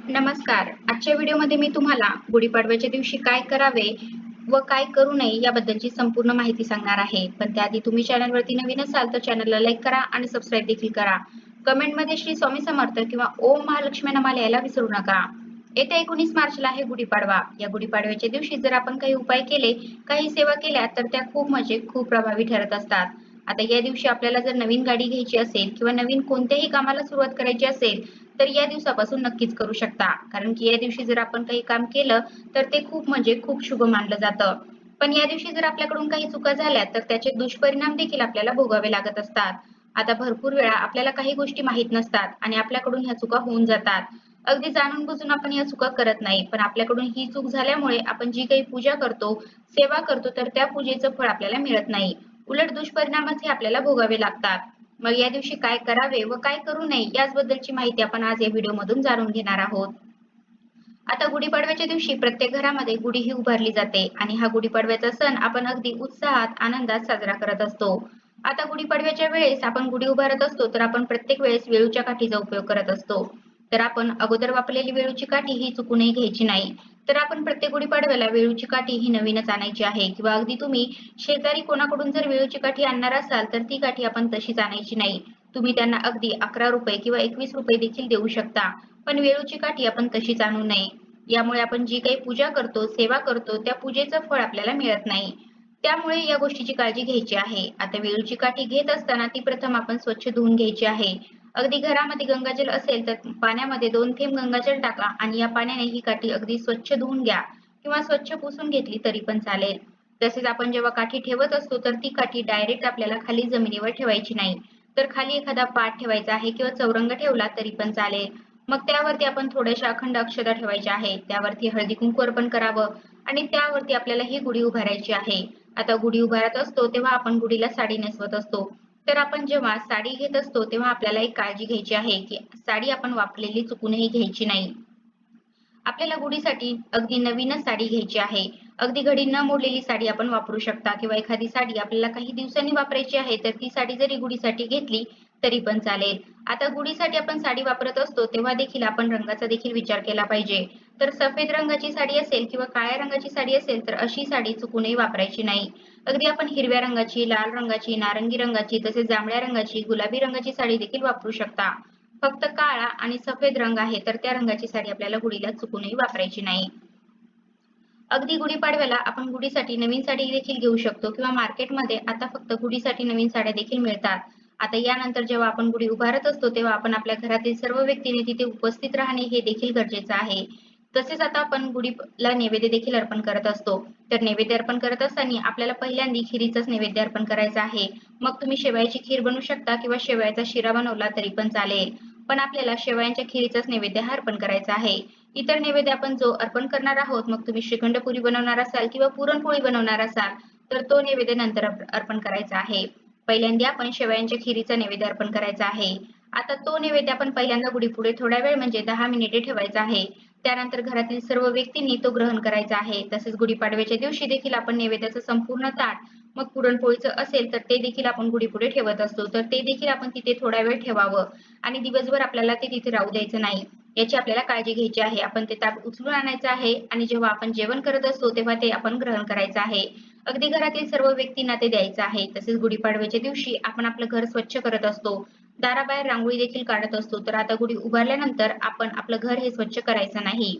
नमस्कार. आजच्या व्हिडिओमध्ये मी तुम्हाला गुढीपाडव्याच्या दिवशी काय करावे व काय करू नये याबद्दलची संपूर्ण माहिती सांगणार आहे. पण त्याआधी तुम्ही चॅनलवरती नवीन असाल तर चॅनलला लाईक करा आणि सबस्क्राईब देखील करा. कमेंटमध्ये श्री स्वामी समर्थ किंवा ओम महालक्ष्मी नमः लिहायला विसरू नका. येत्या 19 मार्चला आहे गुढीपाडवा. या गुढीपाडव्याच्या दिवशी जर आपण काही उपाय केले, काही सेवा केल्या तर त्या खूप प्रभावी ठरत असतात. आता या दिवशी आपल्याला जर नवीन गाडी घ्यायची असेल किंवा नवीन कोणत्याही कामाला सुरुवात करायची असेल तर या दिवसापासून नक्कीच करू शकता. कारण की या दिवशी जर आपण काही काम केलं तर ते खूप शुभ मानलं जातं. पण या दिवशी जर आपल्याकडून काही चुका झाल्या तर त्याचे दुष्परिणाम देखील आपल्याला भोगावे लागत असतात. आता भरपूर वेळा आपल्याला काही गोष्टी माहीत नसतात आणि आपल्याकडून ह्या चुका होऊन जातात. अगदी जाणून बुजून आपण या चुका करत नाही, पण आपल्याकडून ही चूक झाल्यामुळे आपण जी काही पूजा करतो, सेवा करतो तर त्या पूजेचं फळ आपल्याला मिळत नाही. उलट दुष्परिणामच हे आपल्याला भोगावे लागतात. मग या दिवशी काय करावे व काय करू नये याचबद्दलची माहिती आपण आज या व्हिडिओमधून जाणून घेणार आहोत. आता गुढीपाडव्याच्या दिवशी प्रत्येक घरामध्ये गुढी ही उभारली जाते आणि हा गुढीपाडव्याचा सण आपण अगदी उत्साहात, आनंदात साजरा करत असतो. आता गुढीपाडव्याच्या वेळेस आपण गुढी उभारत असतो तर आपण प्रत्येक वेळेस वेळूच्या काठीचा उपयोग करत असतो. तर आपण अगोदर वापरलेली वेळूची काठी ही चुकूनही घ्यायची नाही. तर आपण प्रत्येक गुढीपाडव्याला वेळूची काठी ही नवीनच आणायची आहे किंवा अगदी तुम्ही शेजारी कोणाकडून जर वेळूची काठी आणणार असाल तर ती काठी आपण तशीच आणायची नाही. तुम्ही त्यांना अगदी 11 रुपये किंवा 21 रुपये देखील देऊ शकता. पण वेळूची काठी आपण तशीच आणू नये. यामुळे आपण जी काही पूजा करतो, सेवा करतो, त्या पूजेचं फळ आपल्याला मिळत नाही. त्यामुळे या गोष्टीची काळजी घ्यायची आहे. आता वेळूची काठी घेत असताना ती प्रथम आपण स्वच्छ धुवून घ्यायची आहे. अगदी घरामध्ये गंगाजल असेल तर पाण्यामध्ये 2 थेंब गंगाजल टाका आणि या पाण्याने ही काठी अगदी स्वच्छ धुवून घ्या किंवा स्वच्छ पुसून घेतली तरी पण चालेल. तसेच आपण जेव्हा काठी ठेवत असतो तर ती काठी डायरेक्ट आपल्याला खाली जमिनीवर ठेवायची नाही. तर खाली एखादा पाट ठेवायचा आहे किंवा चौरंग ठेवला तरी पण चालेल. मग त्यावरती आपण थोड्याशा अखंड अक्षता ठेवायच्या आहेत. त्यावरती हळदी-कुंकू अर्पण करावं आणि त्यावरती आपल्याला ही गुढी उभारायची आहे. आता गुढी उभारत असतो तेव्हा आपण गुढीला साडी नेसवत असतो. तर आपण जेव्हा साडी घेत असतो तेव्हा आपल्याला एक काळजी घ्यायची आहे की साडी आपण वापरलेली चुकूनही घ्यायची नाही. आपल्याला गुढीसाठी अगदी नवीनच साडी घ्यायची आहे. अगदी घडी न मोडलेली साडी आपण वापरू शकता किंवा एखादी साडी आपल्याला काही दिवसांनी वापरायची आहे, तर ती साडी जरी गुढीसाठी घेतली तरी पण चालेल. आता गुढीसाठी आपण साडी वापरत असतो, तेव्हा देखील आपण रंगाचा देखील विचार केला पाहिजे. तर सफेद रंगाची साडी असेल किंवा काळ्या रंगाची साडी असेल, तर अशी साडी चुकूनही वापरायची नाही. अगदी आपण हिरव्या रंगाची, लाल रंगाची, नारंगी रंगाची, तसेच जांभळ्या रंगाची, गुलाबी रंगाची साडी देखील वापरू शकता. फक्त काळा आणि सफेद रंग आहे, तर त्या रंगाची साडी आपल्याला गुढीला चुकूनही वापरायची नाही. अगदी गुढीपाडव्याला आपण गुढीसाठी नवीन साडी देखील घेऊ शकतो किंवा मार्केटमध्ये आता फक्त गुढीसाठी नवीन साड्या देखील मिळतात. आता यानंतर जेव्हा आपण गुढी उभारत असतो, तेव्हा आपण आपल्या घरातील सर्व व्यक्तींनी तिथे उपस्थित राहणे हे देखील गरजेचं आहे. तसेच आता आपण गुढीला नैवेद्य देखील अर्पण करत असतो. तर नैवेद्य अर्पण करत असताना आपल्याला पहिल्यांदा खिरीचंच नैवेद्य अर्पण करायचं आहे. मग तुम्ही शेवयाची खीर बनवू शकता किंवा शेवयाचा शिरा बनवला तरी पण चालेल. पण आपल्याला शेवयांच्या खिरीचाच नैवेद्य हा अर्पण करायचा आहे. इतर नैवेद्य आपण जो अर्पण करणार आहोत, मग तुम्ही श्रीखंड पुरी बनवणार असाल किंवा पुरणपोळी बनवणार असाल, तर तो नैवेद्य नंतर अर्पण करायचा आहे. पहिल्यांदा आपण शेवयांच्या खिरीचा नैवेद्य अर्पण करायचा आहे. आता तो नैवेद्य आपण पहिल्यांदा गुढीपुढे थोड्या वेळ म्हणजे 10 मिनिटे ठेवायचा आहे. त्यानंतर घरातील सर्व व्यक्तींनी तो ग्रहण करायचा आहे. तसेच गुढीपाडव्याच्या दिवशी देखील आपण नैवेद्याचं संपूर्ण ताट, मग पुरणपोळीचं असेल तर ते देखील आपण गुढीपुढे ठेवत असतो. तर ते देखील आपण तिथे थोडा वेळ ठेवावं आणि दिवसभर आपल्याला ते तिथे राहू द्यायचं नाही. याची आपल्याला काळजी घ्यायची आहे. आपण ते ताट उचलून आणायचं आहे आणि जेव्हा आपण जेवण करत असतो तेव्हा ते आपण ग्रहण करायचं आहे. अगदी घरातील सर्व व्यक्तींना ते द्यायचं आहे. तसेच गुढीपाडव्याच्या दिवशी आपण आपलं घर स्वच्छ करत असतो. दाराबाहेर रांगोळी देखील काढत असतो. तर आता गुढी उभारल्यानंतर आपण आपलं घर हे स्वच्छ करायचं नाही.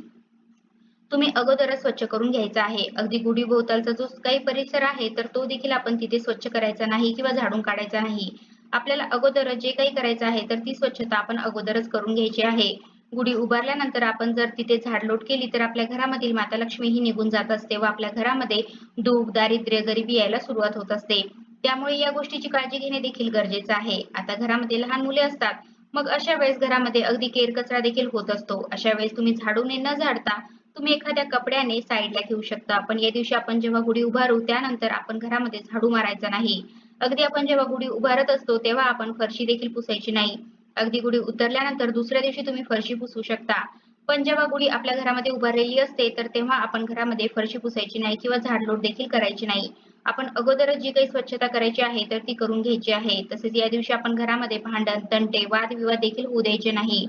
तुम्ही अगोदरच स्वच्छ करून घ्यायचा आहे. अगदी गुढीभोवतालचा जो काही परिसर आहे, तर तो देखील आपण तिथे स्वच्छ करायचा नाही किंवा झाडून काढायचा नाही. आपल्याला अगोदरच जे काही करायचं आहे, तर ती स्वच्छता आपण अगोदरच करून घ्यायची आहे. गुढी उभारल्यानंतर आपण जर तिथे झाडलोट केली, तर आपल्या घरामधील माता लक्ष्मी ही निघून जात असते व आपल्या घरामध्ये दुःख, दारिद्र्य, गरिबी यायला सुरुवात होत असते. त्यामुळे या गोष्टीची काळजी घेणे देखील गरजेचं आहे. आता घरामध्ये लहान मुले असतात, मग अशा वेळेस घरामध्ये अगदी केरकचरा देखील होत असतो. अशा वेळेस तुम्ही झाडूने न झाडता तुम्ही एखाद्या कपड्याने साईडला ठेवू शकता. पण या दिवशी आपण जेव्हा गुढी उभारू त्यानंतर आपण घरामध्ये झाडू मारायचा नाही. अगदी आपण जेव्हा गुढी उभारत असतो तेव्हा आपण फरशी देखील पुसायची नाही. अगदी गुढी उतरल्यानंतर दुसऱ्या दिवशी तुम्ही फरशी पुसू शकता. पण जेव्हा गुढी आपल्या घरामध्ये उभारलेली असते तर तेव्हा आपण घरामध्ये फरशी पुसायची नाही किंवा झाडलोट देखील करायची नाही. आपण अगोदरच जी काही स्वच्छता करायची आहे तर ती करून घ्यायची आहे. तसेच या दिवशी आपण घरामध्ये भांडण, तंटे, वादविवाद देखील होऊ द्यायचे नाही.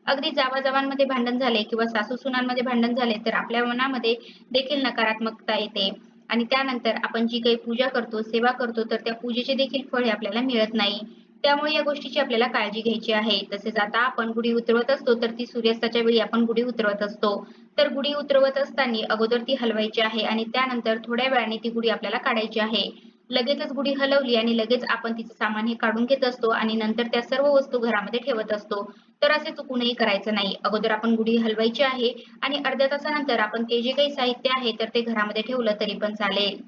अगदी जावाजावांमध्ये भांडण झाले किंवा सासू-सुनांमध्ये भांडण झाले तर आपल्या मनामध्ये देखील नकारात्मकता येते आणि त्यानंतर आपण जी काही पूजा करतो, सेवा करतो तर त्या पूजेचे देखील फळ हे आपल्याला मिळत नाही. त्यामुळे या गोष्टीची आपल्याला काळजी घ्यायची आहे. तसेच आता आपण गुढी उतरवत असतो तर ती सूर्यास्ताच्या वेळी आपण गुढी उतरवत असतो. तर गुढी उतरवत असताना अगोदर ती हलवायची आहे आणि त्यानंतर थोड्या वेळाने ती गुढी आपल्याला काढायची आहे. लगेचच गुढी हलवली आणि लगेच आपण तिचं सामान हे काढून घेत असतो आणि नंतर त्या सर्व वस्तू घरामध्ये ठेवत असतो. तर असे चुकूनही करायचं नाही. अगोदर आपण गुढी हलवायची आहे आणि अर्ध्या तासानंतर आपण ते जे काही साहित्य आहे तर ते घरामध्ये ठेवलं तरी पण चालेल.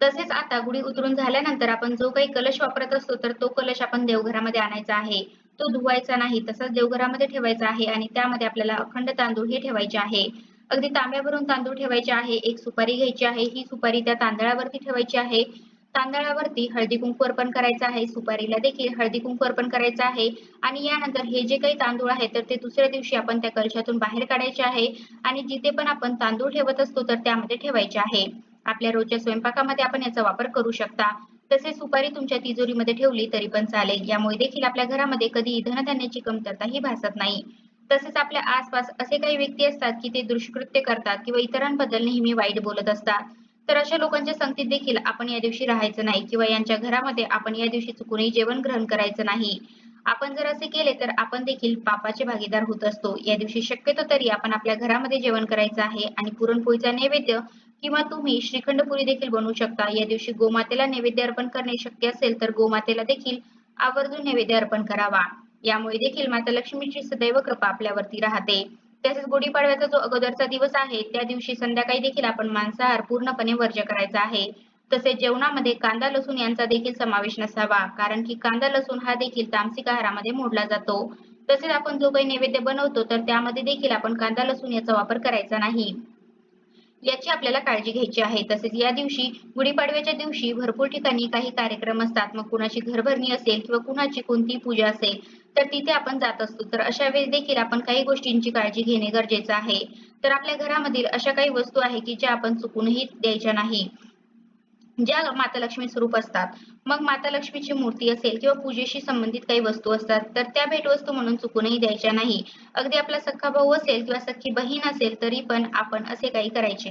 तसेच आता गुढी उतरून झाल्यानंतर आपण जो काही कलश वापरत असतो तर तो कलश आपण देवघरामध्ये आणायचा आहे. तो धुवायचा नाही, तसाच देवघरामध्ये ठेवायचा आहे आणि त्यामध्ये आपल्याला अखंड तांदूळ हे ठेवायचे आहे. अगदी तांब्याभरून तांदूळ ठेवायचे आहे. एक सुपारी घ्यायची आहे. ही सुपारी त्या तांदळावरती ठेवायची आहे. तांदळावरती हळदी-कुंकू अर्पण करायचं आहे. सुपारीला देखील हळदी-कुंकू अर्पण करायचं आहे आणि यानंतर हे जे काही तांदूळ आहे तर ते दुसऱ्या दिवशी आपण त्या कलशातून बाहेर काढायचे आहे आणि जिथे पण आपण तांदूळ ठेवत असतो तर त्यामध्ये ठेवायचे आहे. आपल्या रोजच्या स्वयंपाकामध्ये आपण याचा वापर करू शकता. तसेच सुपारी तुमच्या तिजोरीमध्ये ठेवली तरी पण चालेल. यामुळे देखील आपल्या घरामध्ये कधीही धनधान्याची कमतरता ही भासत नाही. तसेच आपल्या आसपास असे काही व्यक्ती असतात, की ते दुष्कृत्य करतात किंवा इतरांबद्दल नेहमी वाईट बोलत असतात. तर अशा लोकांच्या संगतीत देखील आपण या दिवशी राहायचं नाही किंवा यांच्या घरामध्ये आपण या दिवशी चुकूनही जेवण ग्रहण करायचं नाही. आपण जर असे केले तर आपण देखील पापाचे भागीदार होत असतो. या दिवशी शक्यतो तरी आपण आपल्या घरामध्ये जेवण करायचं आहे आणि पुरणपोळीचा नैवेद्य किंवा तुम्ही श्रीखंड पुरी देखील बनवू शकता. या दिवशी गोमातेला नैवेद्य अर्पण करणे शक्य असेल तर गोमातेला देखील आवर्जून नैवेद्य अर्पण करावा. यामुळे देखील माता लक्ष्मीची सदैव कृपा आपल्यावरती राहते. तसेच गुढीपाडव्याचा जो अगोदरचा दिवस आहे, त्या दिवशी संध्याकाळी देखील आपण मांसाहार पूर्णपणे वर्ज्य करायचा आहे. तसेच जेवणामध्ये कांदा, लसूण यांचा देखील समावेश नसावा, कारण की कांदा, लसूण हा देखील तामसिक आहारामध्ये मोडला जातो. तसेच आपण जो काही नैवेद्य बनवतो, तर त्यामध्ये देखील आपण कांदा, लसूण याचा वापर करायचा नाही. याची आपल्याला काळजी घ्यायची आहे. तसेच या दिवशी गुढीपाडव्याच्या दिवशी भरपूर ठिकाणी काही कार्यक्रम असतात. मग कुणाची घरभरणी असेल किंवा कुणाची कोणतीही पूजा असेल, तर तिथे आपण जात असतो. तर अशा वेळेस देखील आपण काही गोष्टींची काळजी घेणे गरजेचं आहे. तर आपल्या घरामधील अशा काही वस्तू आहे, की ज्या आपण चुकूनही द्यायच्या नाही. ज्या माता लक्ष्मी स्वरूप असतात. मग माता लक्ष्मीची मूर्ती असेल किंवा पूजेशी संबंधित काही वस्तू असतात, तर त्या भेटवस्तू म्हणून चुकूनही द्यायच्या नाही. अगदी आपला सख्खा भाऊ असेल किंवा सख्खी बहीण असेल, तरी पण आपण असे काही करायचे.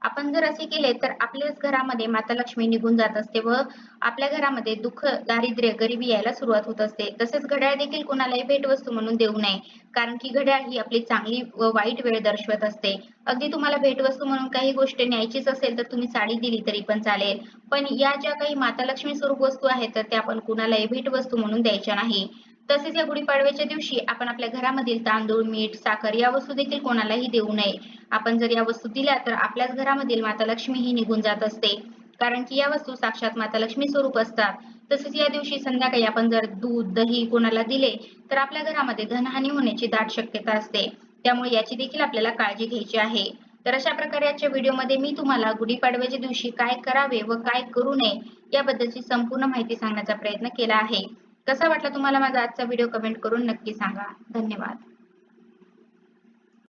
आपण जर असे केले तर आपल्याच घरामध्ये माता लक्ष्मी निघून जात असते व आपल्या घरामध्ये दुःख, दारिद्र्य, गरिबी यायला सुरुवात होत असते. तसेच घड्याळ देखील कोणालाही भेटवस्तू म्हणून देऊ नये. कारण की घड्याळ ही आपली चांगली व वाईट वेळ दर्शवत असते. अगदी तुम्हाला भेटवस्तू म्हणून काही गोष्ट न्यायचीच असेल तर तुम्ही साडी दिली तरी पण चालेल. पण या ज्या काही माता लक्ष्मी स्वरूप वस्तू आहेत तर त्या आपण कुणालाही भेटवस्तू म्हणून द्यायच्या नाही. तसेच या गुढीपाडव्याच्या दिवशी आपण आपल्या घरामधील तांदूळ, मीठ, साखर या वस्तू देखील कोणालाही देऊ नये. आपण जर या वस्तू दिल्या तर आपल्याच घरामधील माता लक्ष्मी ही निघून जात असते. कारण की या वस्तू साक्षात माता लक्ष्मी स्वरूप असतात. तसेच या दिवशी संध्याकाळी आपण जर दूध, दही कोणाला दिले तर आपल्या घरामध्ये धनहानी होण्याची दाट शक्यता असते. त्यामुळे याची देखील आपल्याला काळजी घ्यायची आहे. तर अशा प्रकारे आजच्या व्हिडिओमध्ये मी तुम्हाला गुढीपाडव्याच्या दिवशी काय करावे व काय करू नये याबद्दलची संपूर्ण माहिती सांगण्याचा प्रयत्न केला आहे. कसा वाटला तुम्हाला माझा आजचा व्हिडिओ कमेंट करून नक्की सांगा. धन्यवाद.